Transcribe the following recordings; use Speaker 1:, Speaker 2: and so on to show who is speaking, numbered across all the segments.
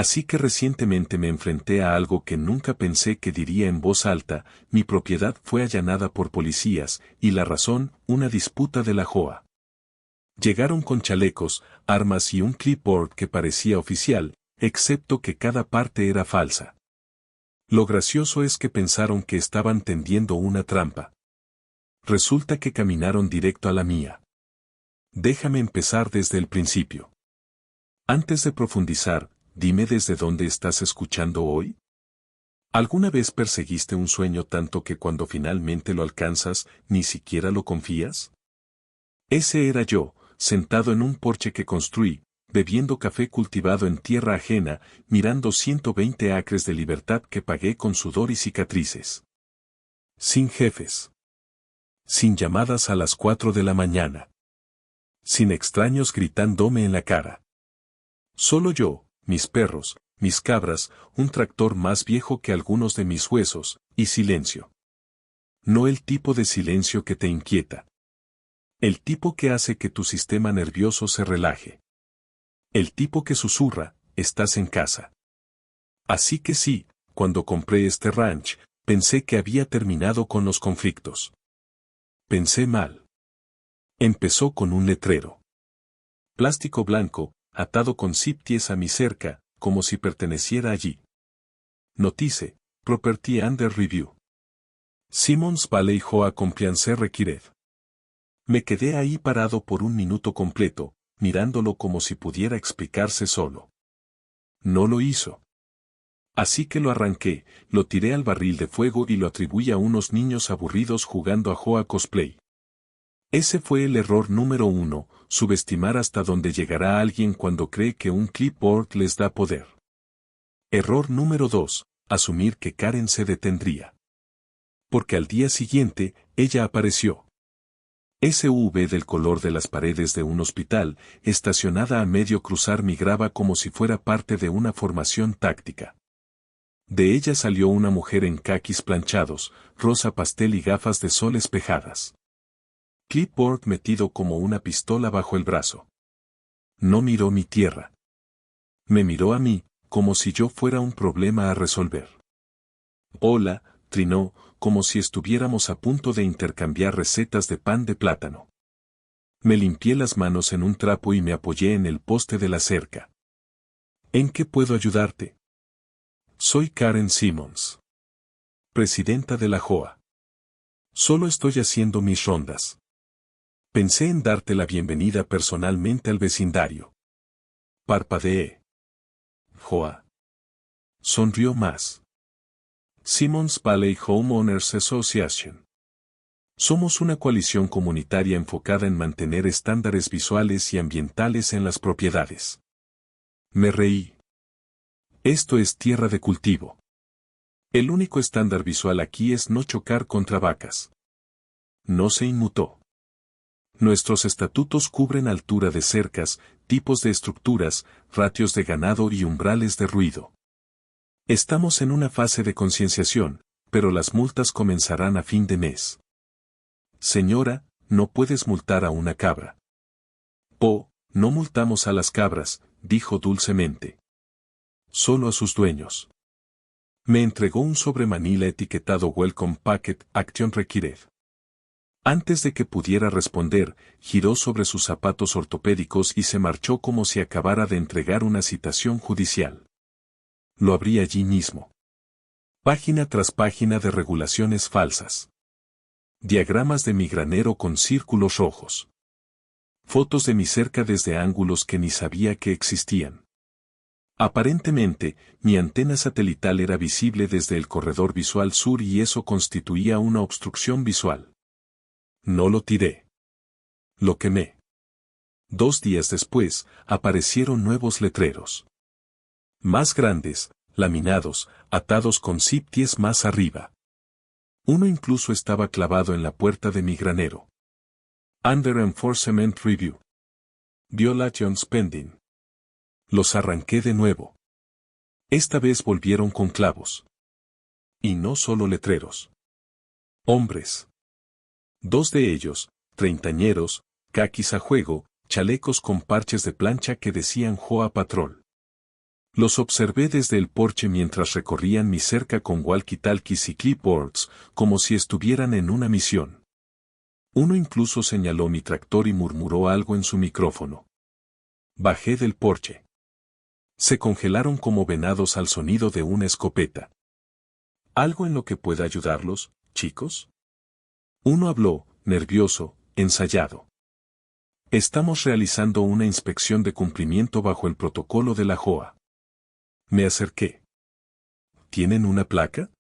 Speaker 1: Así que recientemente me enfrenté a algo que nunca pensé que diría en voz alta: mi propiedad fue allanada por policías, y la razón, una disputa de la JOA. Llegaron con chalecos, armas y un clipboard que parecía oficial, excepto que cada parte era falsa. Lo gracioso es que pensaron que estaban tendiendo una trampa. Resulta que caminaron directo a la mía. Déjame empezar desde el principio. Antes de profundizar, dime desde dónde estás escuchando hoy. ¿Alguna vez perseguiste un sueño tanto que cuando finalmente lo alcanzas, ni siquiera lo confías? Ese era yo, sentado en un porche que construí, bebiendo café cultivado en tierra ajena, mirando 120 acres de libertad que pagué con sudor y cicatrices. Sin jefes. Sin llamadas a las 4 de la mañana. Sin extraños gritándome en la cara. Solo yo, mis perros, mis cabras, un tractor más viejo que algunos de mis huesos, y silencio. No el tipo de silencio que te inquieta. El tipo que hace que tu sistema nervioso se relaje. El tipo que susurra: estás en casa. Así que sí, cuando compré este ranch, pensé que había terminado con los conflictos. Pensé mal. Empezó con un letrero. Plástico blanco, atado con zip-ties a mi cerca, como si perteneciera allí. Notice: Property Under Review. Simmons Valley JOA Compliance Required. Me quedé ahí parado por un minuto completo, mirándolo como si pudiera explicarse solo. No lo hizo. Así que lo arranqué, lo tiré al barril de fuego y lo atribuí a unos niños aburridos jugando a JOA Cosplay. Ese fue el error número 1, subestimar hasta dónde llegará alguien cuando cree que un clipboard les da poder. Error número 2, asumir que Karen se detendría. Porque al día siguiente, ella apareció. SUV del color de las paredes de un hospital, estacionada a medio cruzar mi grava como si fuera parte de una formación táctica. De ella salió una mujer en caquis planchados, rosa pastel y gafas de sol espejadas. Clipboard metido como una pistola bajo el brazo. No miró mi tierra. Me miró a mí, como si yo fuera un problema a resolver. Hola, trinó, como si estuviéramos a punto de intercambiar recetas de pan de plátano. Me limpié las manos en un trapo y me apoyé en el poste de la cerca. ¿En qué puedo ayudarte? Soy Karen Simmons, presidenta de la JOA. Solo estoy haciendo mis rondas. Pensé en darte la bienvenida personalmente al vecindario. Parpadeé. JOA. Sonrió más. Simmons Valley Homeowners Association. Somos una coalición comunitaria enfocada en mantener estándares visuales y ambientales en las propiedades. Me reí. Esto es tierra de cultivo. El único estándar visual aquí es no chocar contra vacas. No se inmutó. Nuestros estatutos cubren altura de cercas, tipos de estructuras, ratios de ganado y umbrales de ruido. Estamos en una fase de concienciación, pero las multas comenzarán a fin de mes. Señora, no puedes multar a una cabra. No multamos a las cabras, dijo dulcemente. Solo a sus dueños. Me entregó un sobre manila etiquetado Welcome Packet Action Required. Antes de que pudiera responder, giró sobre sus zapatos ortopédicos y se marchó como si acabara de entregar una citación judicial. Lo abrí allí mismo. Página tras página de regulaciones falsas. Diagramas de mi granero con círculos rojos. Fotos de mi cerca desde ángulos que ni sabía que existían. Aparentemente, mi antena satelital era visible desde el corredor visual sur y eso constituía una obstrucción visual. No lo tiré. Lo quemé. 2 días después, aparecieron nuevos letreros. Más grandes, laminados, atados con zip-ties más arriba. Uno incluso estaba clavado en la puerta de mi granero. Under Enforcement Review. Violations Pending. Los arranqué de nuevo. Esta vez volvieron con clavos. Y no solo letreros. Hombres. 2 de ellos, treintañeros, caquis a juego, chalecos con parches de plancha que decían JOA Patrol. Los observé desde el porche mientras recorrían mi cerca con walkie-talkies y clipboards, como si estuvieran en una misión. Uno incluso señaló mi tractor y murmuró algo en su micrófono. Bajé del porche. Se congelaron como venados al sonido de una escopeta. ¿Algo en lo que pueda ayudarlos, chicos? Uno habló, nervioso, ensayado. Estamos realizando una inspección de cumplimiento bajo el protocolo de la JOA. Me acerqué. ¿Tienen una placa?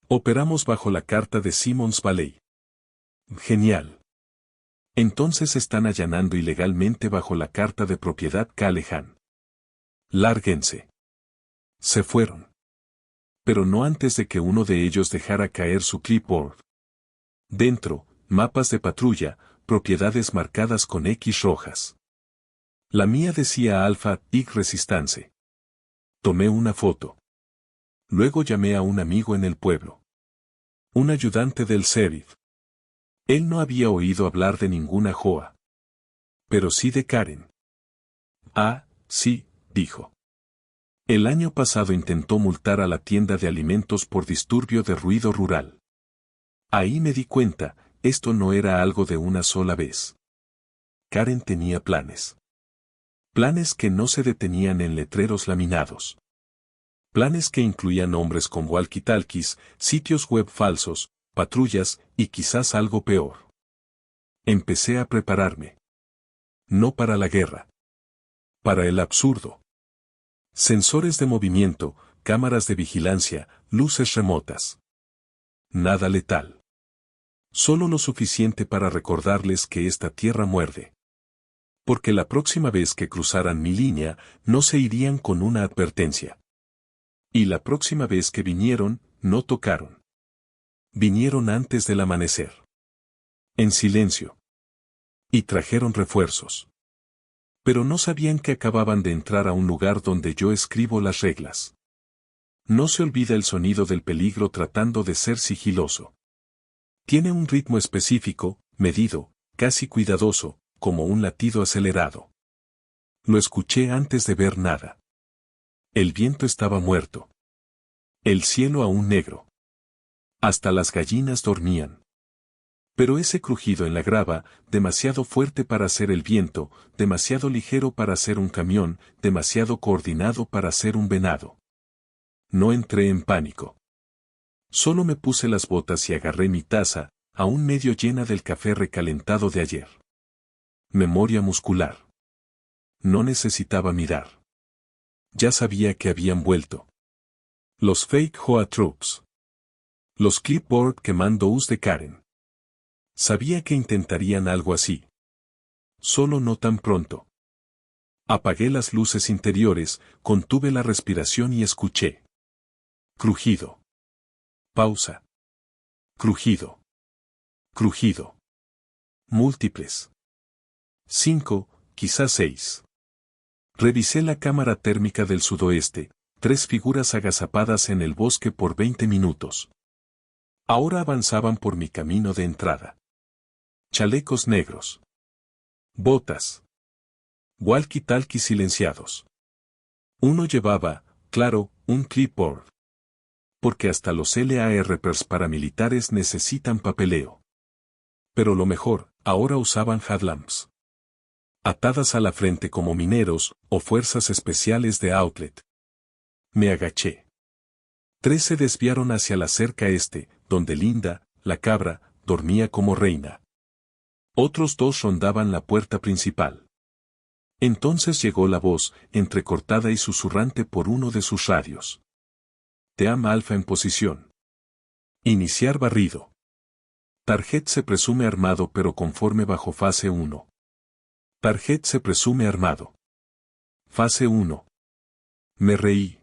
Speaker 1: Operamos bajo la carta de Simmons Valley. Genial. Entonces están allanando ilegalmente bajo la carta de propiedad Callahan. Lárguense. Se fueron. Pero no antes de que uno de ellos dejara caer su clipboard. Dentro, mapas de patrulla, propiedades marcadas con X rojas. La mía decía Alpha Ig Resistance. Tomé una foto. Luego llamé a un amigo en el pueblo. Un ayudante del sheriff. Él no había oído hablar de ninguna JOA. Pero sí de Karen. Ah, sí, dijo. El año pasado intentó multar a la tienda de alimentos por disturbio de ruido rural. Ahí me di cuenta, esto no era algo de una sola vez. Karen tenía planes. Planes que no se detenían en letreros laminados. Planes que incluían hombres con walkie-talkies, sitios web falsos, patrullas y quizás algo peor. Empecé a prepararme. No para la guerra. Para el absurdo. Sensores de movimiento, cámaras de vigilancia, luces remotas. Nada letal. Solo lo suficiente para recordarles que esta tierra muerde. Porque la próxima vez que cruzaran mi línea, no se irían con una advertencia. Y la próxima vez que vinieron, no tocaron. Vinieron antes del amanecer. En silencio. Y trajeron refuerzos. Pero no sabían que acababan de entrar a un lugar donde yo escribo las reglas. No se olvida el sonido del peligro tratando de ser sigiloso. Tiene un ritmo específico, medido, casi cuidadoso, como un latido acelerado. Lo escuché antes de ver nada. El viento estaba muerto. El cielo aún negro. Hasta las gallinas dormían. Pero ese crujido en la grava, demasiado fuerte para ser el viento, demasiado ligero para ser un camión, demasiado coordinado para ser un venado. No entré en pánico. Solo me puse las botas y agarré mi taza, aún medio llena del café recalentado de ayer. Memoria muscular. No necesitaba mirar. Ya sabía que habían vuelto. Los fake JOA troops. Los clipboard quemando de Karen. Sabía que intentarían algo así. Solo no tan pronto. Apagué las luces interiores, contuve la respiración y escuché. Crujido. Pausa. Crujido. Crujido. Múltiples. 5, quizás 6. Revisé la cámara térmica del sudoeste, 3 figuras agazapadas en el bosque por 20 minutos. Ahora avanzaban por mi camino de entrada. Chalecos negros. Botas. Walkie-talkies silenciados. Uno llevaba, claro, un clipboard. Porque hasta los LARPers paramilitares necesitan papeleo. Pero lo mejor, ahora usaban headlamps. Atadas a la frente como mineros, o fuerzas especiales de outlet. Me agaché. 3 se desviaron hacia la cerca este, donde Linda, la cabra, dormía como reina. Otros 2 rondaban la puerta principal. Entonces llegó la voz, entrecortada y susurrante por uno de sus radios. Team Alpha en posición. Iniciar barrido. Target se presume armado pero conforme bajo fase 1. Target se presume armado. Fase 1. Me reí.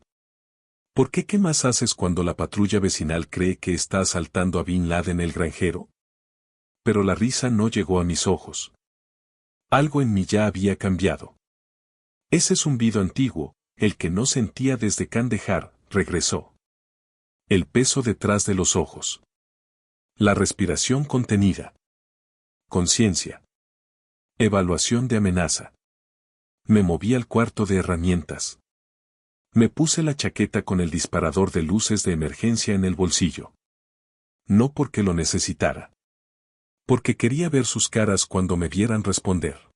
Speaker 1: ¿Por qué qué más haces cuando la patrulla vecinal cree que está asaltando a Bin Laden el granjero? Pero la risa no llegó a mis ojos. Algo en mí ya había cambiado. Ese zumbido antiguo, el que no sentía desde Kandahar, regresó. El peso detrás de los ojos. La respiración contenida. Conciencia. Evaluación de amenaza. Me moví al cuarto de herramientas. Me puse la chaqueta con el disparador de luces de emergencia en el bolsillo. No porque lo necesitara. Porque quería ver sus caras cuando me vieran responder.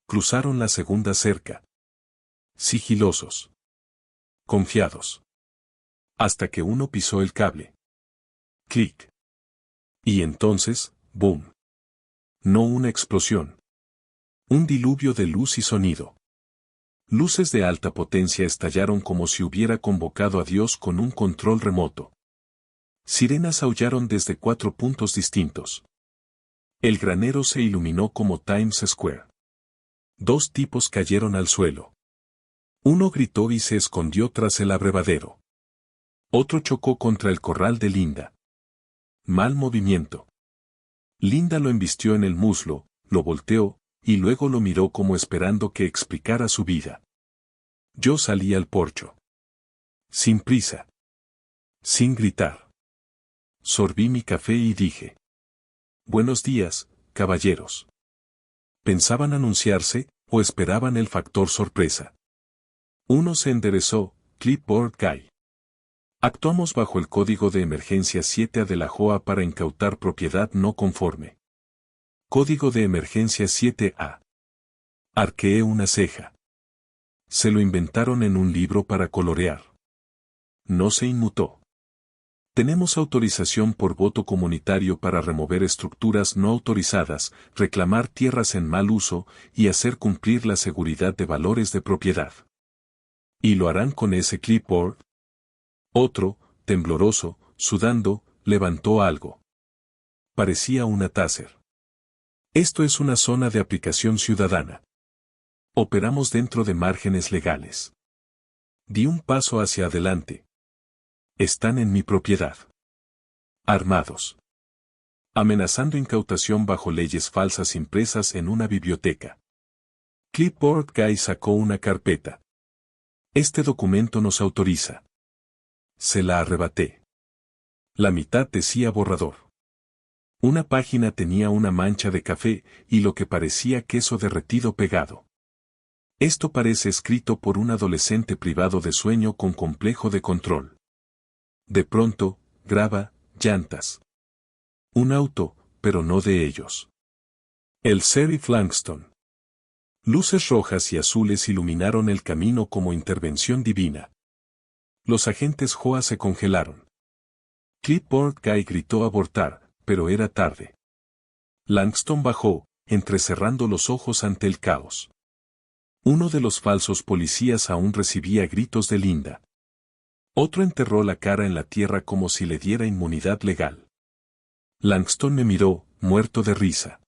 Speaker 1: Cruzaron la segunda cerca. Sigilosos. Confiados. Hasta que uno pisó el cable. Clic. Y entonces, boom. No una explosión. Un diluvio de luz y sonido. Luces de alta potencia estallaron como si hubiera convocado a Dios con un control remoto. Sirenas aullaron desde 4 puntos distintos. El granero se iluminó como Times Square. 2 tipos cayeron al suelo. Uno gritó y se escondió tras el abrevadero. Otro chocó contra el corral de Linda. Mal movimiento. Linda lo embistió en el muslo, lo volteó, y luego lo miró como esperando que explicara su vida. Yo salí al porcho. Sin prisa. Sin gritar. Sorbí mi café y dije: Buenos días, caballeros. ¿Pensaban anunciarse, o esperaban el factor sorpresa? Uno se enderezó, Clipboard Guy. Actuamos bajo el código de emergencia 7A de la JOA para incautar propiedad no conforme. Código de emergencia 7A. Arqueé una ceja. Se lo inventaron en un libro para colorear. No se inmutó. Tenemos autorización por voto comunitario para remover estructuras no autorizadas, reclamar tierras en mal uso y hacer cumplir la seguridad de valores de propiedad. ¿Y lo harán con ese clipboard? Otro, tembloroso, sudando, levantó algo. Parecía una taser. Esto es una zona de aplicación ciudadana. Operamos dentro de márgenes legales. Di un paso hacia adelante. Están en mi propiedad. Armados. Amenazando incautación bajo leyes falsas impresas en una biblioteca. Clipboard Guy sacó una carpeta. Este documento nos autoriza. Se la arrebaté. La mitad decía borrador. Una página tenía una mancha de café y lo que parecía queso derretido pegado. Esto parece escrito por un adolescente privado de sueño con complejo de control. De pronto, graba, llantas. Un auto, pero no de ellos. El Sheriff Langston. Luces rojas y azules iluminaron el camino como intervención divina. Los agentes JOA se congelaron. Clipboard Guy gritó abortar, pero era tarde. Langston bajó, entrecerrando los ojos ante el caos. Uno de los falsos policías aún recibía gritos de Linda. Otro enterró la cara en la tierra como si le diera inmunidad legal. Langston me miró, muerto de risa.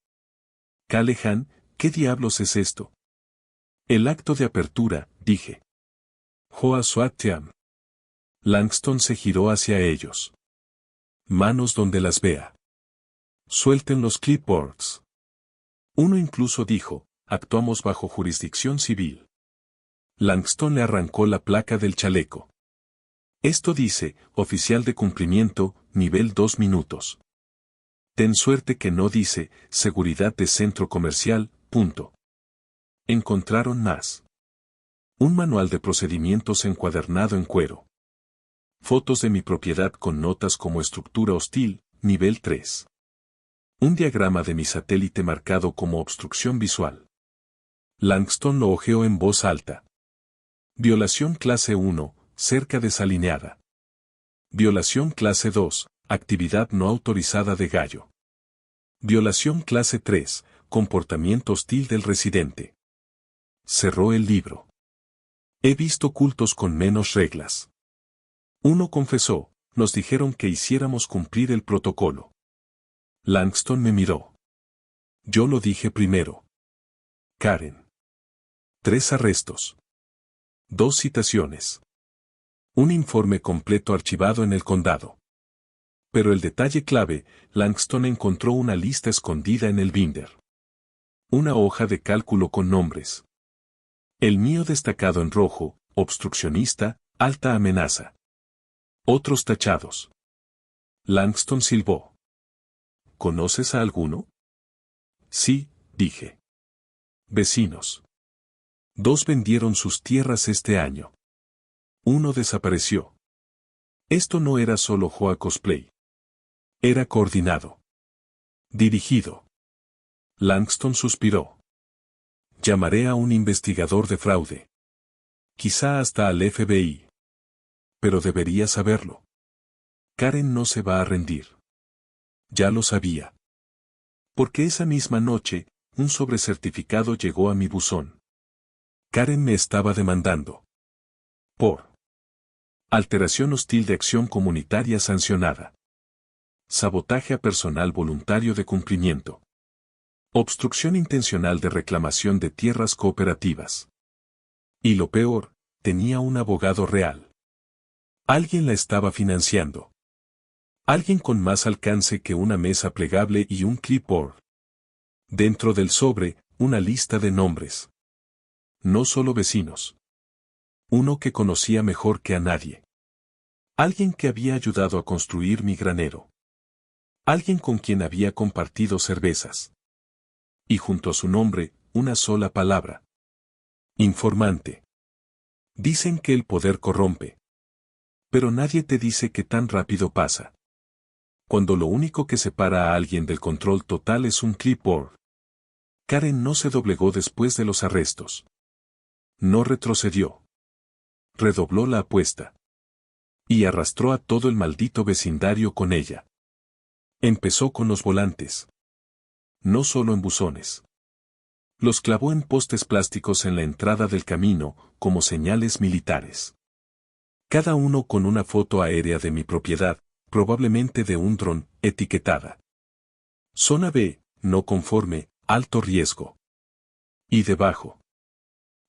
Speaker 1: Callahan, ¿qué diablos es esto? El acto de apertura, dije. JOA SWAT Team. Langston se giró hacia ellos. Manos donde las vea. Suelten los clipboards. Uno incluso dijo: actuamos bajo jurisdicción civil. Langston le arrancó la placa del chaleco. Esto dice, oficial de cumplimiento, nivel 2 minutos. Ten suerte que no dice, seguridad de centro comercial, punto. Encontraron más. Un manual de procedimientos encuadernado en cuero. Fotos de mi propiedad con notas como estructura hostil, nivel 3. Un diagrama de mi satélite marcado como obstrucción visual. Langston lo hojeó en voz alta. Violación clase 1, cerca desalineada. Violación clase 2, actividad no autorizada de gallo. Violación clase 3, comportamiento hostil del residente. Cerró el libro. He visto cultos con menos reglas. Uno confesó: nos dijeron que hiciéramos cumplir el protocolo. Langston me miró. Yo lo dije primero. Karen. 3 arrestos. 2 citaciones. Un informe completo archivado en el condado. Pero el detalle clave, Langston encontró una lista escondida en el binder. Una hoja de cálculo con nombres. El mío destacado en rojo, obstruccionista, alta amenaza. Otros tachados. Langston silbó. ¿Conoces a alguno? Sí, dije. Vecinos. 2 vendieron sus tierras este año. Uno desapareció. Esto no era solo Joa Cosplay. Era coordinado. Dirigido. Langston suspiró. Llamaré a un investigador de fraude. Quizá hasta al FBI. Pero debería saberlo. Karen no se va a rendir. Ya lo sabía. Porque esa misma noche, un sobrecertificado llegó a mi buzón. Karen me estaba demandando. Por alteración hostil de acción comunitaria sancionada. Sabotaje a personal voluntario de cumplimiento. Obstrucción intencional de reclamación de tierras cooperativas. Y lo peor, tenía un abogado real. Alguien la estaba financiando. Alguien con más alcance que una mesa plegable y un clipboard. Dentro del sobre, una lista de nombres. No solo vecinos. Uno que conocía mejor que a nadie. Alguien que había ayudado a construir mi granero. Alguien con quien había compartido cervezas. Y junto a su nombre, una sola palabra. Informante. Dicen que el poder corrompe. Pero nadie te dice que tan rápido pasa. Cuando lo único que separa a alguien del control total es un clipboard. Karen no se doblegó después de los arrestos. No retrocedió. Redobló la apuesta. Y arrastró a todo el maldito vecindario con ella. Empezó con los volantes. No solo en buzones. Los clavó en postes plásticos en la entrada del camino, como señales militares. Cada uno con una foto aérea de mi propiedad, probablemente de un dron, etiquetada. Zona B, no conforme, alto riesgo. Y debajo.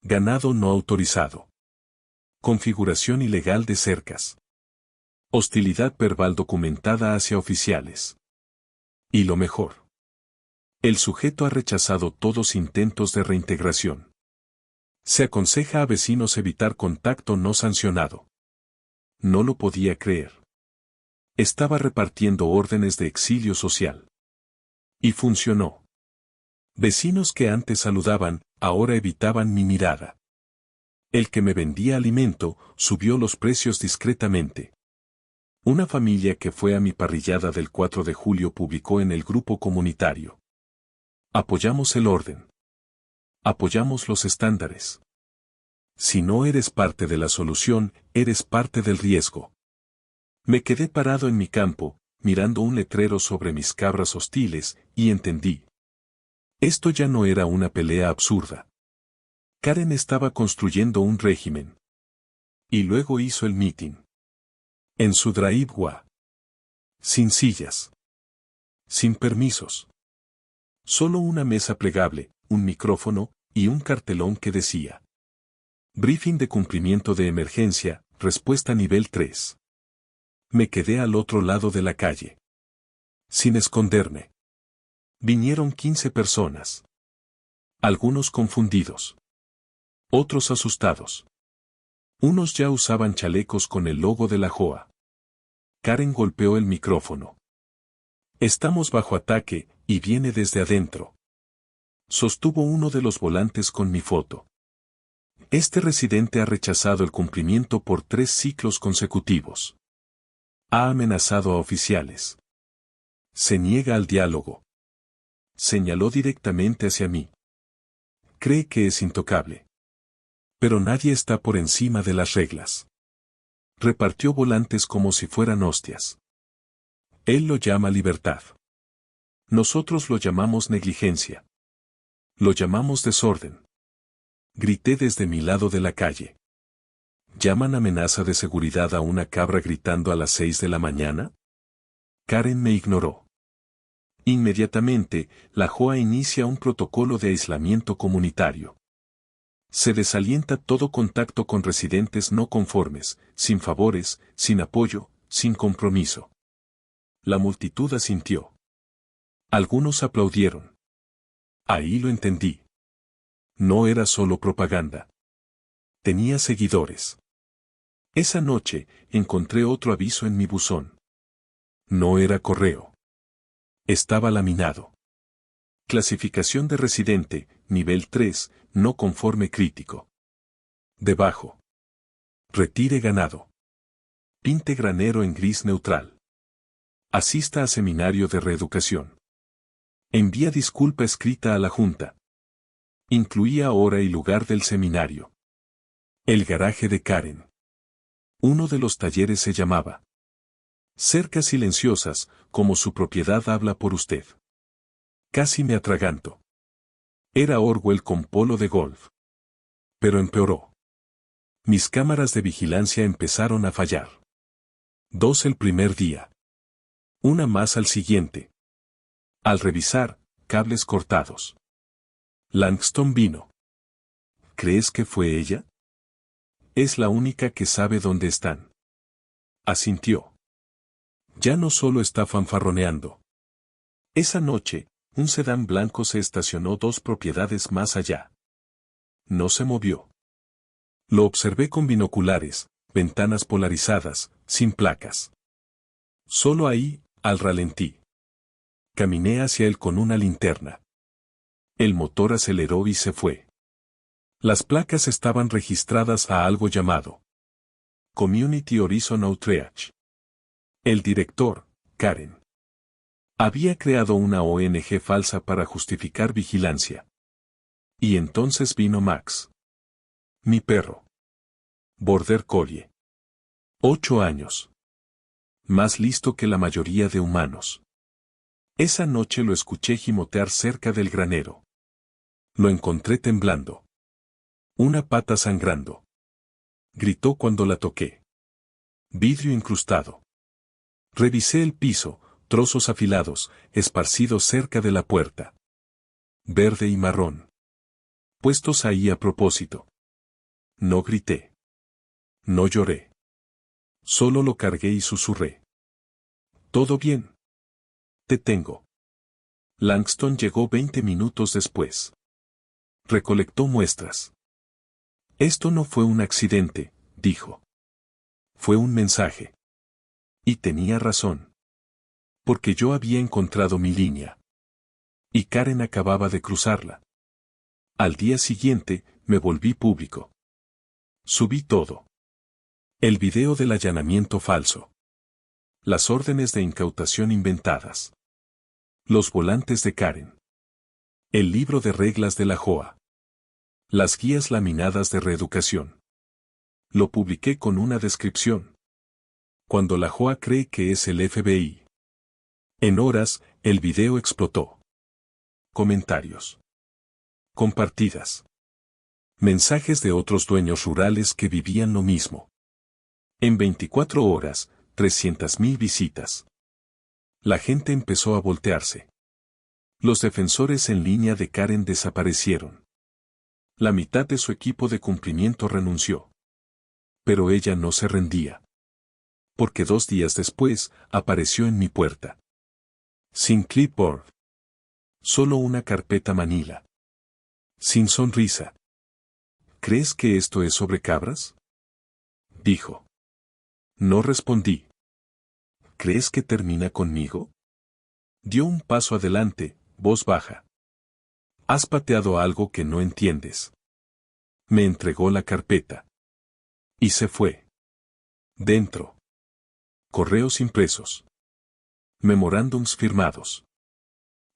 Speaker 1: Ganado no autorizado. Configuración ilegal de cercas. Hostilidad verbal documentada hacia oficiales. Y lo mejor. El sujeto ha rechazado todos intentos de reintegración. Se aconseja a vecinos evitar contacto no sancionado. No lo podía creer. Estaba repartiendo órdenes de exilio social. Y funcionó. Vecinos que antes saludaban, ahora evitaban mi mirada. El que me vendía alimento, subió los precios discretamente. Una familia que fue a mi parrillada del 4 de julio publicó en el grupo comunitario. Apoyamos el orden. Apoyamos los estándares. Si no eres parte de la solución, eres parte del riesgo. Me quedé parado en mi campo, mirando un letrero sobre mis cabras hostiles, y entendí. Esto ya no era una pelea absurda. Karen estaba construyendo un régimen. Y luego hizo el meeting. En su driveway. Sin sillas. Sin permisos. Solo una mesa plegable, un micrófono, y un cartelón que decía. Briefing de cumplimiento de emergencia, respuesta nivel 3. Me quedé al otro lado de la calle. Sin esconderme. Vinieron 15 personas. Algunos confundidos. Otros asustados. Unos ya usaban chalecos con el logo de la JOA. Karen golpeó el micrófono. Estamos bajo ataque, y viene desde adentro. Sostuvo uno de los volantes con mi foto. Este residente ha rechazado el cumplimiento por 3 ciclos consecutivos. Ha amenazado a oficiales. Se niega al diálogo. Señaló directamente hacia mí. Cree que es intocable. Pero nadie está por encima de las reglas. Repartió volantes como si fueran hostias. Él lo llama libertad. Nosotros lo llamamos negligencia. Lo llamamos desorden. Grité desde mi lado de la calle. ¿Llaman amenaza de seguridad a una cabra gritando a las 6 de la mañana? Karen me ignoró. Inmediatamente, la JOA inicia un protocolo de aislamiento comunitario. Se desalienta todo contacto con residentes no conformes, sin favores, sin apoyo, sin compromiso. La multitud asintió. Algunos aplaudieron. Ahí lo entendí. No era solo propaganda. Tenía seguidores. Esa noche, encontré otro aviso en mi buzón. No era correo. Estaba laminado. Clasificación de residente, nivel 3, no conforme crítico. Debajo. Retire ganado. Pinte granero en gris neutral. Asista a seminario de reeducación. Envía disculpa escrita a la Junta. Incluía hora y lugar del seminario. El garaje de Karen. Uno de los talleres se llamaba Cercas silenciosas, como su propiedad habla por usted. Casi me atraganto. Era Orwell con polo de golf. Pero empeoró. Mis cámaras de vigilancia empezaron a fallar. 2 el primer día. Una más al siguiente. Al revisar, cables cortados. Langston vino. ¿Crees que fue ella? Es la única que sabe dónde están. Asintió. Ya no solo está fanfarroneando. Esa noche, un sedán blanco se estacionó 2 propiedades más allá. No se movió. Lo observé con binoculares, ventanas polarizadas, sin placas. Solo ahí, al ralentí. Caminé hacia él con una linterna. El motor aceleró y se fue. Las placas estaban registradas a algo llamado Community Horizon Outreach. El director, Karen, había creado una ONG falsa para justificar vigilancia. Y entonces vino Max. Mi perro. Border Collie. 8 años. Más listo que la mayoría de humanos. Esa noche lo escuché gimotear cerca del granero. Lo encontré temblando. Una pata sangrando. Gritó cuando la toqué. Vidrio incrustado. Revisé el piso, trozos afilados, esparcidos cerca de la puerta. Verde y marrón. Puestos ahí a propósito. No grité. No lloré. Solo lo cargué y susurré. ¿Todo bien? Te tengo. Langston llegó 20 minutos después. Recolectó muestras. Esto no fue un accidente, dijo. Fue un mensaje. Y tenía razón. Porque yo había encontrado mi línea. Y Karen acababa de cruzarla. Al día siguiente, me volví público. Subí todo. El video del allanamiento falso. Las órdenes de incautación inventadas. Los volantes de Karen. El libro de reglas de la JOA. Las guías laminadas de reeducación. Lo publiqué con una descripción. Cuando la JOA cree que es el FBI. En horas, el video explotó. Comentarios. Compartidas. Mensajes de otros dueños rurales que vivían lo mismo. En 24 horas, 300.000 visitas. La gente empezó a voltearse. Los defensores en línea de Karen desaparecieron. La mitad de su equipo de cumplimiento renunció. Pero ella no se rendía. Porque 2 días después, apareció en mi puerta. Sin clipboard. Solo una carpeta Manila. Sin sonrisa. ¿Crees que esto es sobre cabras? Dijo. No respondí. ¿Crees que termina conmigo? Dio un paso adelante, voz baja. Has pateado algo que no entiendes. Me entregó la carpeta. Y se fue. Dentro. Correos impresos. Memorándums firmados.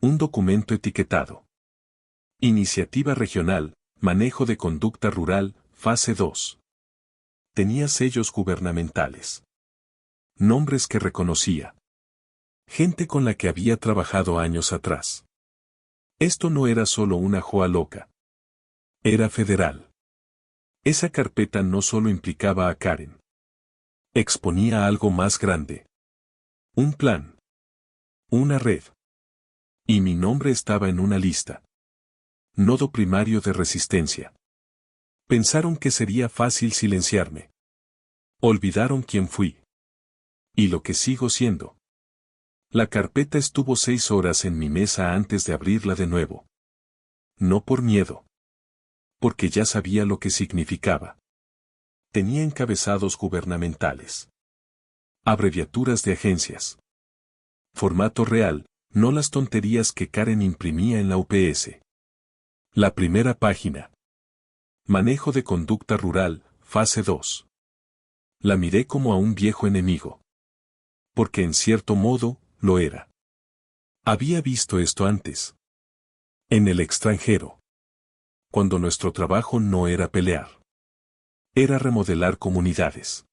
Speaker 1: Un documento etiquetado. Iniciativa regional, manejo de conducta rural, fase 2. Tenía sellos gubernamentales. Nombres que reconocía. Gente con la que había trabajado años atrás. Esto no era solo una JOA loca. Era federal. Esa carpeta no solo implicaba a Karen. Exponía algo más grande. Un plan. Una red. Y mi nombre estaba en una lista. Nodo primario de resistencia. Pensaron que sería fácil silenciarme. Olvidaron quién fui. Y lo que sigo siendo. La carpeta estuvo 6 horas en mi mesa antes de abrirla de nuevo. No por miedo. Porque ya sabía lo que significaba. Tenía encabezados gubernamentales. Abreviaturas de agencias. Formato real, no las tonterías que Karen imprimía en la UPS. La primera página. Manejo de conducta rural, fase 2. La miré como a un viejo enemigo. Porque en cierto modo, lo era. Había visto esto antes. En el extranjero. Cuando nuestro trabajo no era pelear. Era remodelar comunidades.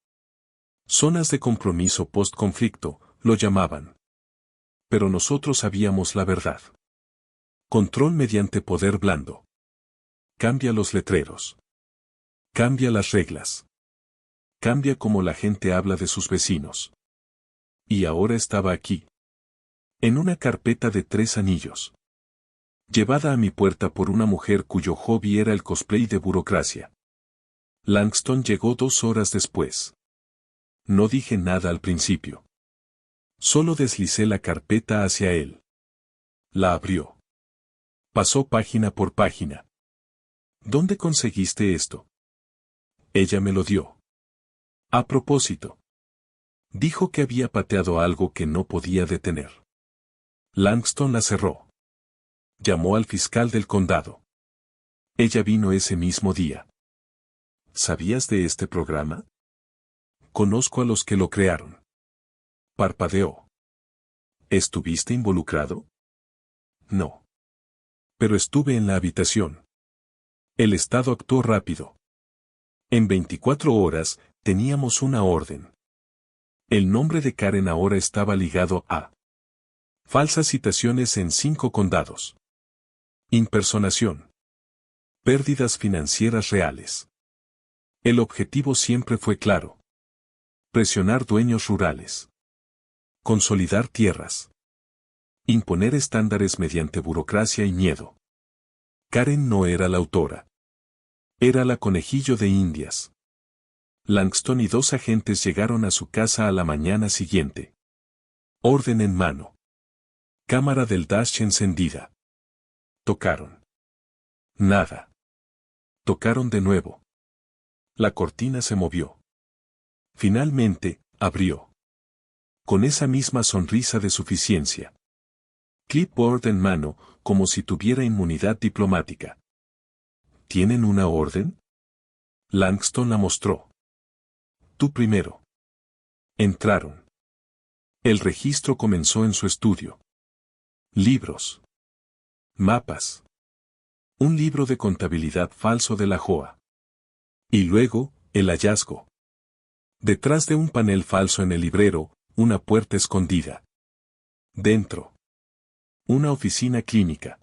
Speaker 1: Zonas de compromiso post-conflicto, lo llamaban. Pero nosotros sabíamos la verdad. Control mediante poder blando. Cambia los letreros. Cambia las reglas. Cambia cómo la gente habla de sus vecinos. Y ahora estaba aquí. En una carpeta de 3 anillos. Llevada a mi puerta por una mujer cuyo hobby era el cosplay de burocracia. Langston llegó 2 horas después. No dije nada al principio. Solo deslicé la carpeta hacia él. La abrió. Pasó página por página. ¿Dónde conseguiste esto? Ella me lo dio. A propósito. Dijo que había pateado algo que no podía detener. Langston la cerró. Llamó al fiscal del condado. Ella vino ese mismo día. ¿Sabías de este programa? Conozco a los que lo crearon. Parpadeó. ¿Estuviste involucrado? No. Pero estuve en la habitación. El Estado actuó rápido. En 24 horas, teníamos una orden. El nombre de Karen ahora estaba ligado a falsas citaciones en 5 condados. Impersonación. Pérdidas financieras reales. El objetivo siempre fue claro. Presionar dueños rurales. Consolidar tierras. Imponer estándares mediante burocracia y miedo. Karen no era la autora. Era la conejillo de Indias. Langston y 2 agentes llegaron a su casa a la mañana siguiente. Orden en mano. Cámara del dash encendida. Tocaron. Nada. Tocaron de nuevo. La cortina se movió. Finalmente, abrió. Con esa misma sonrisa de suficiencia. Clipboard en mano, como si tuviera inmunidad diplomática. ¿Tienen una orden? Langston la mostró. Tú primero. Entraron. El registro comenzó en su estudio. Libros. Mapas. Un libro de contabilidad falso de la JOA. Y luego, el hallazgo. Detrás de un panel falso en el librero, una puerta escondida. Dentro. Una oficina clínica.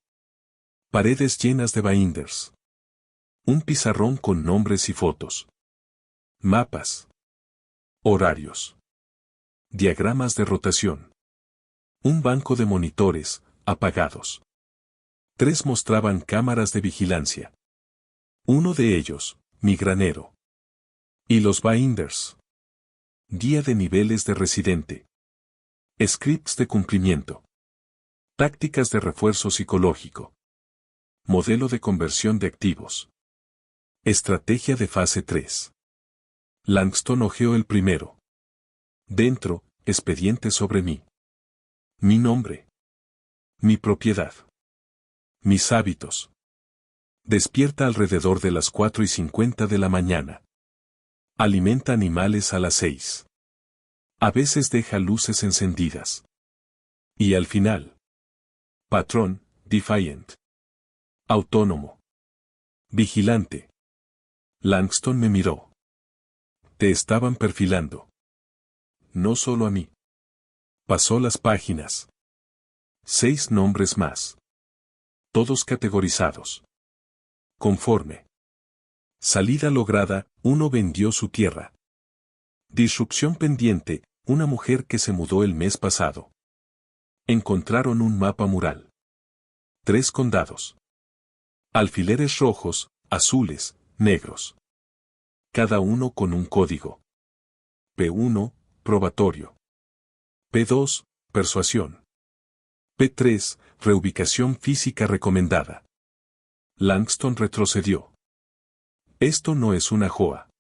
Speaker 1: Paredes llenas de binders. Un pizarrón con nombres y fotos. Mapas. Horarios. Diagramas de rotación. Un banco de monitores, apagados. 3 mostraban cámaras de vigilancia. Uno de ellos, mi granero. Y los binders. Guía de niveles de residente. Scripts de cumplimiento. Tácticas de refuerzo psicológico. Modelo de conversión de activos. Estrategia de fase 3. Langston hojeó el primero. Dentro, expediente sobre mí. Mi nombre. Mi propiedad. Mis hábitos. Despierta alrededor de las 4:50 de la mañana. Alimenta animales a las 6. A veces deja luces encendidas. Y al final. Patrón, defiant. Autónomo. Vigilante. Langston me miró. Te estaban perfilando. No solo a mí. Pasó las páginas. 6 nombres más. Todos categorizados. Conforme. Salida lograda, uno vendió su tierra. Disrupción pendiente, una mujer que se mudó el mes pasado. Encontraron un mapa mural. 3 condados. Alfileres rojos, azules, negros. Cada uno con un código. P1, probatorio. P2, persuasión. P3, reubicación física recomendada. Langston retrocedió. Esto no es una JOA.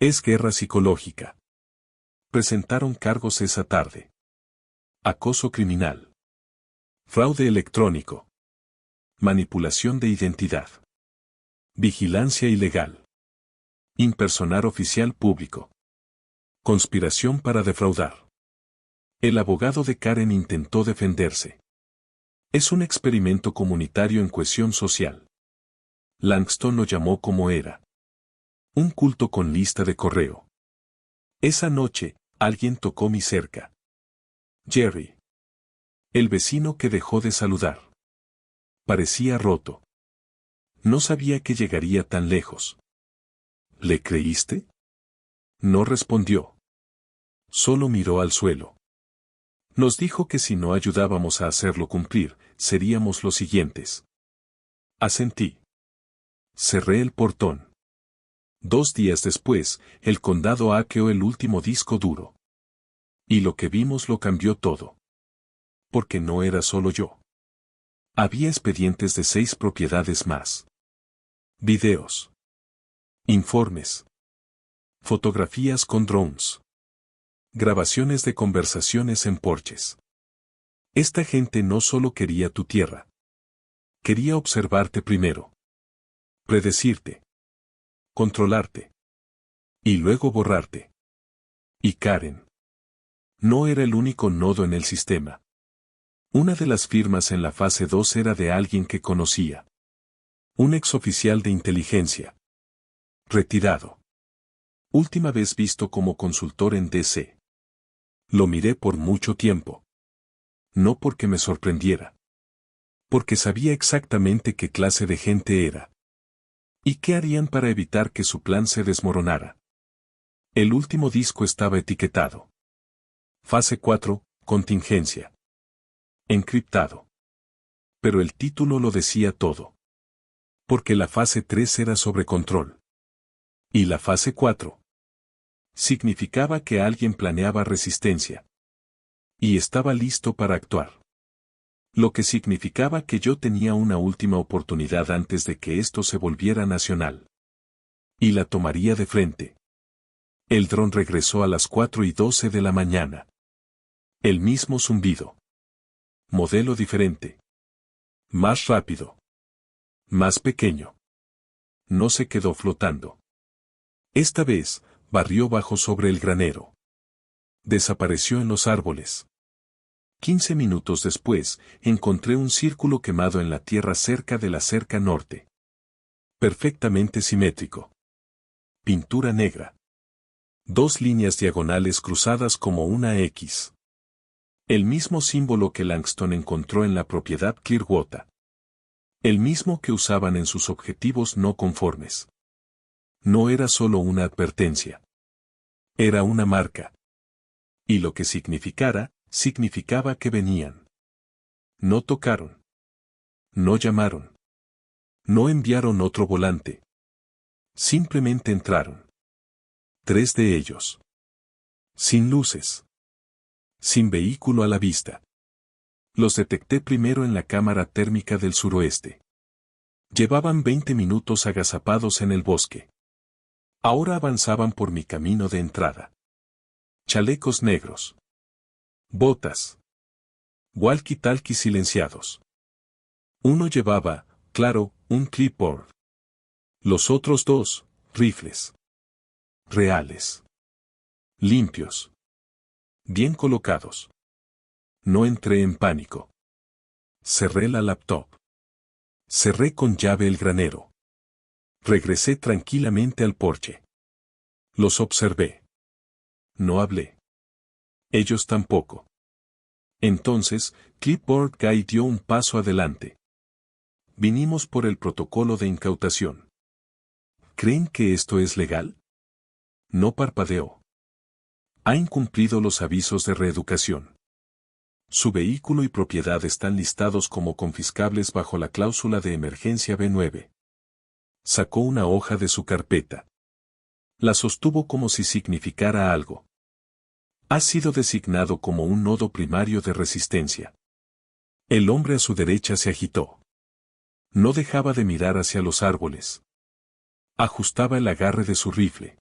Speaker 1: Es guerra psicológica. Presentaron cargos esa tarde. Acoso criminal. Fraude electrónico. Manipulación de identidad. Vigilancia ilegal. Impersonar oficial público. Conspiración para defraudar. El abogado de Karen intentó defenderse. Es un experimento comunitario en cohesión social. Langston lo llamó como era. Un culto con lista de correo. Esa noche, alguien tocó mi cerca. Jerry. El vecino que dejó de saludar. Parecía roto. No sabía que llegaría tan lejos. ¿Le creíste? No respondió. Solo miró al suelo. Nos dijo que si no ayudábamos a hacerlo cumplir, seríamos los siguientes. Asentí. Cerré el portón. 2 días después, el condado hackeó el último disco duro. Y lo que vimos lo cambió todo. Porque no era solo yo. Había expedientes de 6 propiedades más. Videos. Informes. Fotografías con drones. Grabaciones de conversaciones en porches. Esta gente no solo quería tu tierra. Quería observarte primero. Predecirte. Controlarte. Y luego borrarte. Y Karen. No era el único nodo en el sistema. Una de las firmas en la fase 2 era de alguien que conocía. Un exoficial de inteligencia. Retirado. Última vez visto como consultor en DC. Lo miré por mucho tiempo. No porque me sorprendiera. Porque sabía exactamente qué clase de gente era. ¿Y qué harían para evitar que su plan se desmoronara? El último disco estaba etiquetado. Fase 4, contingencia. Encriptado. Pero el título lo decía todo. Porque la fase 3 era sobre control. Y la fase 4 significaba que alguien planeaba resistencia. Y estaba listo para actuar. Lo que significaba que yo tenía una última oportunidad antes de que esto se volviera nacional. Y la tomaría de frente. El dron regresó a las 4:12 de la mañana. El mismo zumbido. Modelo diferente. Más rápido. Más pequeño. No se quedó flotando. Esta vez, barrió bajo sobre el granero. Desapareció en los árboles. 15 minutos después, encontré un círculo quemado en la tierra cerca de la cerca norte. Perfectamente simétrico. Pintura negra. 2 líneas diagonales cruzadas como una X. El mismo símbolo que Langston encontró en la propiedad Clearwater. El mismo que usaban en sus objetivos no conformes. No era solo una advertencia. Era una marca. Y lo que significara, significaba que venían. No tocaron. No llamaron. No enviaron otro volante. Simplemente entraron. 3 de ellos. Sin luces. Sin vehículo a la vista. Los detecté primero en la cámara térmica del suroeste. Llevaban 20 minutos agazapados en el bosque. Ahora avanzaban por mi camino de entrada. Chalecos negros. Botas. Walkie-talkie silenciados. Uno llevaba, claro, un clipboard. Los otros 2, rifles. Reales. Limpios. Bien colocados. No entré en pánico. Cerré la laptop. Cerré con llave el granero. Regresé tranquilamente al porche. Los observé. No hablé. Ellos tampoco. Entonces, Clipboard Guy dio un paso adelante. Vinimos por el protocolo de incautación. ¿Creen que esto es legal? No parpadeó. Ha incumplido los avisos de reeducación. Su vehículo y propiedad están listados como confiscables bajo la cláusula de emergencia B9. Sacó una hoja de su carpeta. La sostuvo como si significara algo. Ha sido designado como un nodo primario de resistencia. El hombre a su derecha se agitó. No dejaba de mirar hacia los árboles. Ajustaba el agarre de su rifle.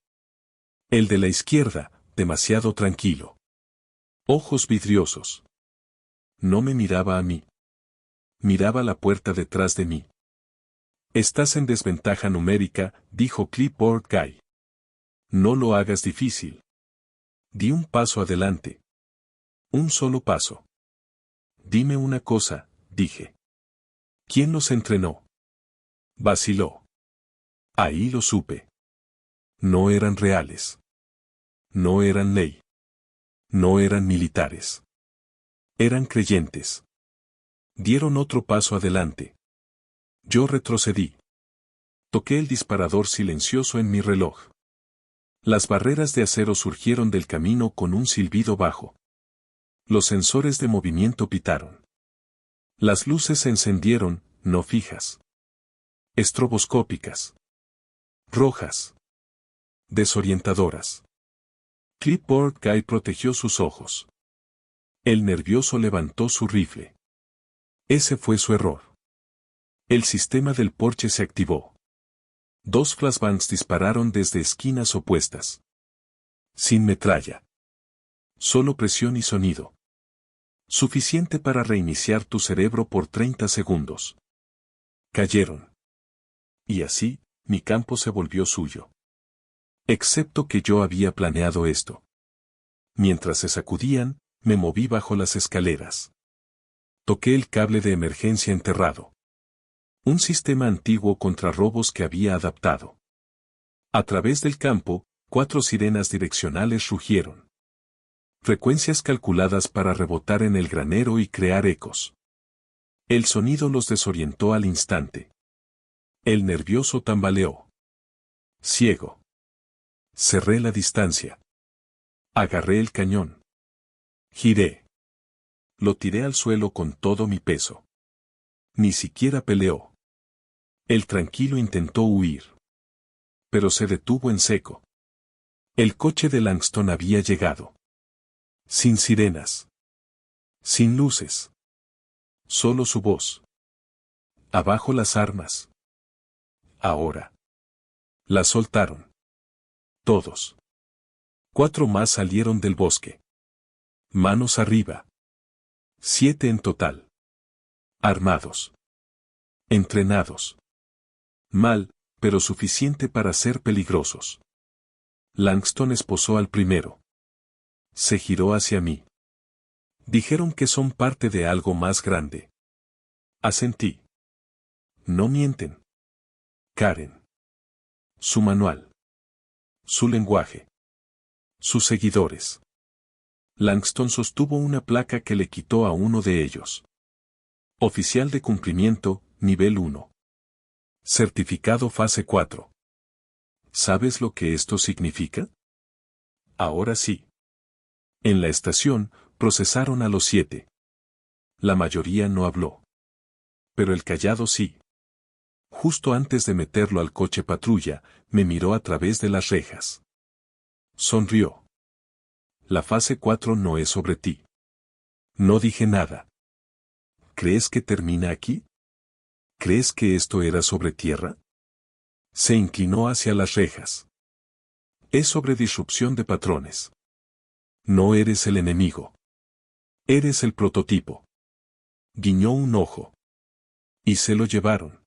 Speaker 1: El de la izquierda, demasiado tranquilo. Ojos vidriosos. No me miraba a mí. Miraba la puerta detrás de mí. Estás en desventaja numérica, dijo Clipboard Guy. No lo hagas difícil. Di un paso adelante. Un solo paso. Dime una cosa, dije. ¿Quién los entrenó? Vaciló. Ahí lo supe. No eran reales. No eran ley. No eran militares. Eran creyentes. Dieron otro paso adelante. Yo retrocedí. Toqué el disparador silencioso en mi reloj. Las barreras de acero surgieron del camino con un silbido bajo. Los sensores de movimiento pitaron. Las luces se encendieron, no fijas. Estroboscópicas. Rojas. Desorientadoras. Clipboard Guy protegió sus ojos. El nervioso levantó su rifle. Ese fue su error. El sistema del porche se activó. 2 flashbangs dispararon desde esquinas opuestas. Sin metralla. Solo presión y sonido. Suficiente para reiniciar tu cerebro por 30 segundos. Cayeron. Y así, mi campo se volvió suyo. Excepto que yo había planeado esto. Mientras se sacudían, me moví bajo las escaleras. Toqué el cable de emergencia enterrado. Un sistema antiguo contra robos que había adaptado. A través del campo, 4 sirenas direccionales rugieron. Frecuencias calculadas para rebotar en el granero y crear ecos. El sonido los desorientó al instante. El nervioso tambaleó. Ciego. Cerré la distancia. Agarré el cañón. Giré. Lo tiré al suelo con todo mi peso. Ni siquiera peleó. El tranquilo intentó huir. Pero se detuvo en seco. El coche de Langston había llegado. Sin sirenas. Sin luces. Solo su voz. Abajo las armas. Ahora. Las soltaron. Todos. 4 más salieron del bosque. Manos arriba. 7 en total. Armados. Entrenados. Mal, pero suficiente para ser peligrosos. Langston esposó al primero. Se giró hacia mí. Dijeron que son parte de algo más grande. Asentí. No mienten. Karen. Su manual. Su lenguaje. Sus seguidores. Langston sostuvo una placa que le quitó a uno de ellos. Oficial de cumplimiento, nivel 1. Certificado fase 4. ¿Sabes lo que esto significa? Ahora sí. En la estación, procesaron a los 7. La mayoría no habló. Pero el callado sí. Justo antes de meterlo al coche patrulla, me miró a través de las rejas. Sonrió. La fase 4 no es sobre ti. No dije nada. ¿Crees que termina aquí? ¿Crees que esto era sobre tierra? Se inclinó hacia las rejas. Es sobre disrupción de patrones. No eres el enemigo. Eres el prototipo. Guiñó un ojo. Y se lo llevaron.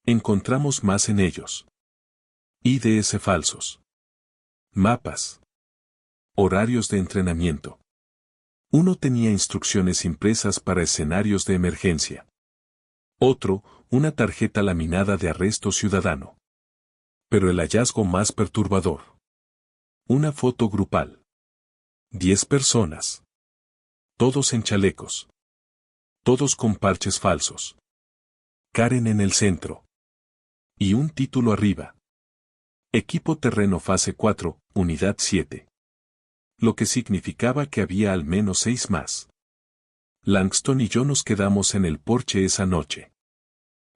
Speaker 1: Encontramos más en ellos. IDS falsos. Mapas. Horarios de entrenamiento. Uno tenía instrucciones impresas para escenarios de emergencia. Otro, una tarjeta laminada de arresto ciudadano. Pero el hallazgo más perturbador. Una foto grupal. 10 personas. Todos en chalecos. Todos con parches falsos. Karen en el centro. Y un título arriba. Equipo terreno fase 4, unidad 7. Lo que significaba que había al menos 6 más. Langston y yo nos quedamos en el porche esa noche.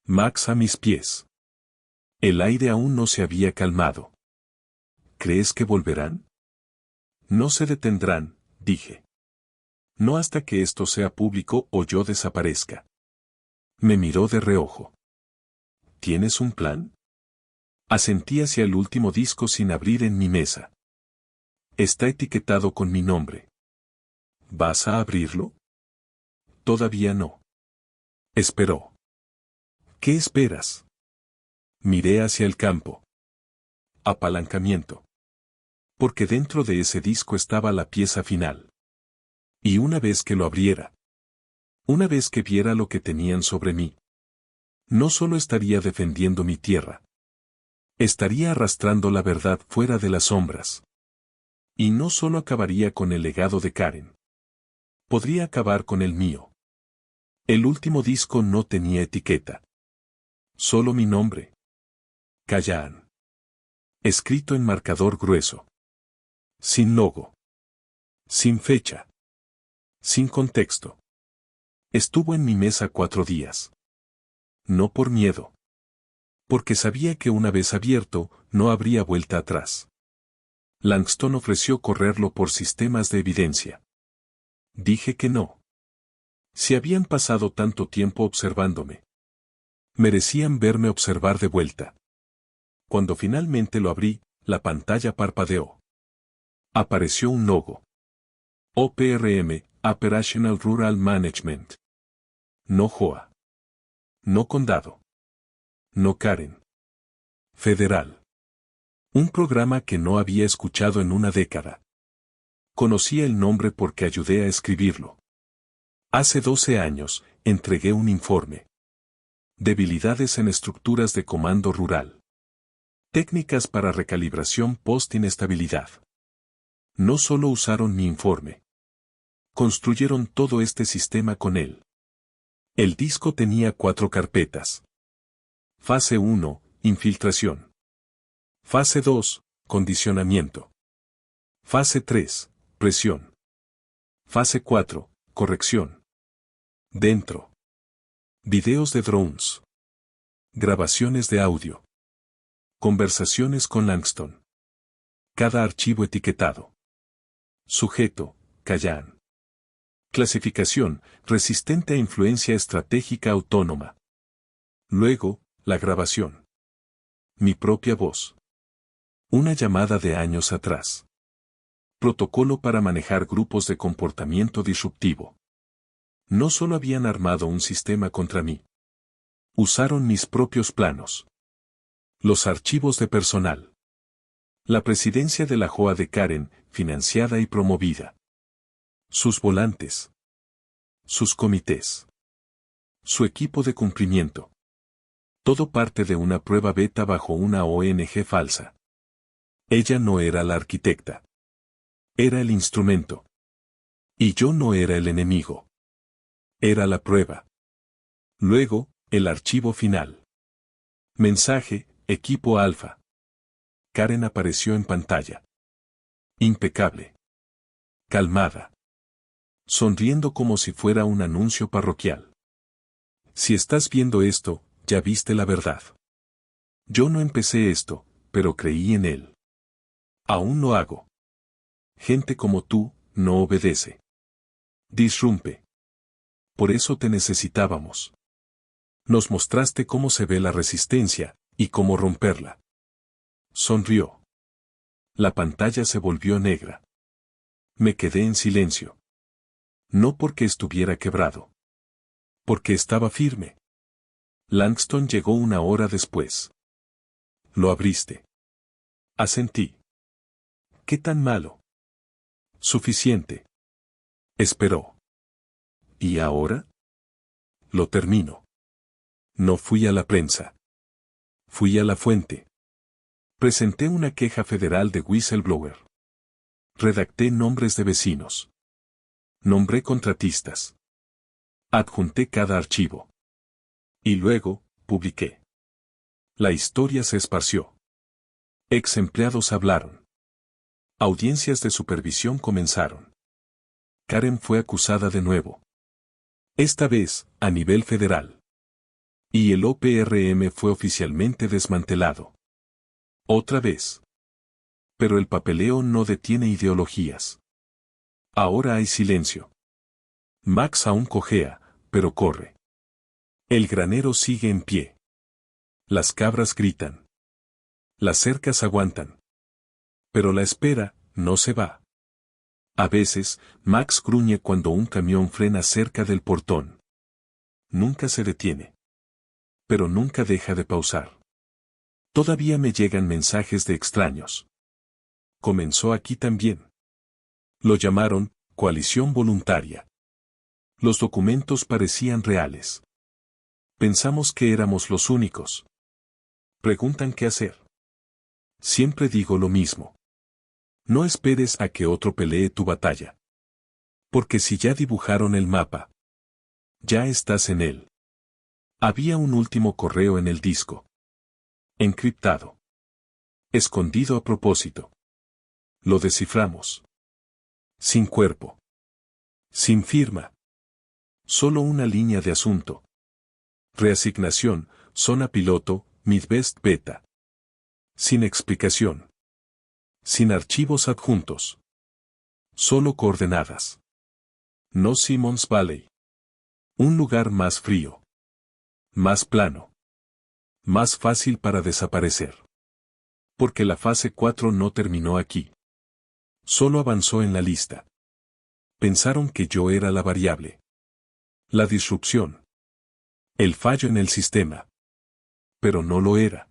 Speaker 1: Max a mis pies. El aire aún no se había calmado. ¿Crees que volverán? No se detendrán, dije. No hasta que esto sea público o yo desaparezca. Me miró de reojo. ¿Tienes un plan? Asentí hacia el último disco sin abrir en mi mesa. Está etiquetado con mi nombre. ¿Vas a abrirlo? Todavía no. Esperó. ¿Qué esperas? Miré hacia el campo. Apalancamiento. Porque dentro de ese disco estaba la pieza final. Y una vez que lo abriera, una vez que viera lo que tenían sobre mí, no solo estaría defendiendo mi tierra, estaría arrastrando la verdad fuera de las sombras. Y no solo acabaría con el legado de Karen. Podría acabar con el mío. El último disco no tenía etiqueta. Solo mi nombre. Callan. Escrito en marcador grueso. Sin logo. Sin fecha. Sin contexto. Estuvo en mi mesa 4 días. No por miedo. Porque sabía que una vez abierto, no habría vuelta atrás. Langston ofreció correrlo por sistemas de evidencia. Dije que no. Si habían pasado tanto tiempo observándome, merecían verme observar de vuelta. Cuando finalmente lo abrí, la pantalla parpadeó. Apareció un logo. OPRM, Operational Rural Management. No JOA. No Condado. No Karen. Federal. Un programa que no había escuchado en una década. Conocía el nombre porque ayudé a escribirlo. Hace 12 años, entregué un informe. Debilidades en estructuras de comando rural. Técnicas para recalibración post-inestabilidad. No solo usaron mi informe. Construyeron todo este sistema con él. El disco tenía 4 carpetas. Fase 1, infiltración. Fase 2, condicionamiento. Fase 3, presión. Fase 4, corrección. Dentro. Videos de drones. Grabaciones de audio. Conversaciones con Langston. Cada archivo etiquetado. Sujeto, Callan. Clasificación, resistente a influencia estratégica autónoma. Luego, la grabación. Mi propia voz. Una llamada de años atrás. Protocolo para manejar grupos de comportamiento disruptivo. No solo habían armado un sistema contra mí. Usaron mis propios planos. Los archivos de personal. La presidencia de la JOA de Karen, financiada y promovida. Sus volantes. Sus comités. Su equipo de cumplimiento. Todo parte de una prueba beta bajo una ONG falsa. Ella no era la arquitecta. Era el instrumento. Y yo no era el enemigo. Era la prueba. Luego, el archivo final. Mensaje, equipo alfa. Karen apareció en pantalla. Impecable. Calmada. Sonriendo como si fuera un anuncio parroquial. Si estás viendo esto, ya viste la verdad. Yo no empecé esto, pero creí en él. Aún lo hago. Gente como tú, no obedece. Disrumpe. Por eso te necesitábamos. Nos mostraste cómo se ve la resistencia, y cómo romperla. Sonrió. La pantalla se volvió negra. Me quedé en silencio. No porque estuviera quebrado. Porque estaba firme. Langston llegó 1 hora después. Lo abriste. Asentí. ¿Qué tan malo? Suficiente. Esperó. ¿Y ahora? Lo termino. No fui a la prensa. Fui a la fuente. Presenté una queja federal de whistleblower. Redacté nombres de vecinos. Nombré contratistas. Adjunté cada archivo. Y luego, publiqué. La historia se esparció. Ex empleados hablaron. Audiencias de supervisión comenzaron. Karen fue acusada de nuevo. Esta vez, a nivel federal. Y el OPRM fue oficialmente desmantelado. Otra vez. Pero el papeleo no detiene ideologías. Ahora hay silencio. Max aún cojea, pero corre. El granero sigue en pie. Las cabras gritan. Las cercas aguantan. Pero la espera, no se va. A veces, Max gruñe cuando un camión frena cerca del portón. Nunca se detiene. Pero nunca deja de pausar. Todavía me llegan mensajes de extraños. Comenzó aquí también. Lo llamaron coalición voluntaria. Los documentos parecían reales. Pensamos que éramos los únicos. Preguntan qué hacer. Siempre digo lo mismo. No esperes a que otro pelee tu batalla. Porque si ya dibujaron el mapa, ya estás en él. Había un último correo en el disco. Encriptado. Escondido a propósito. Lo desciframos. Sin cuerpo. Sin firma. Solo una línea de asunto. Reasignación, zona piloto, Midwest Beta. Sin explicación. Sin archivos adjuntos. Solo coordenadas. No Simmons Valley. Un lugar más frío. Más plano. Más fácil para desaparecer. Porque la fase 4 no terminó aquí. Solo avanzó en la lista. Pensaron que yo era la variable. La disrupción. El fallo en el sistema. Pero no lo era.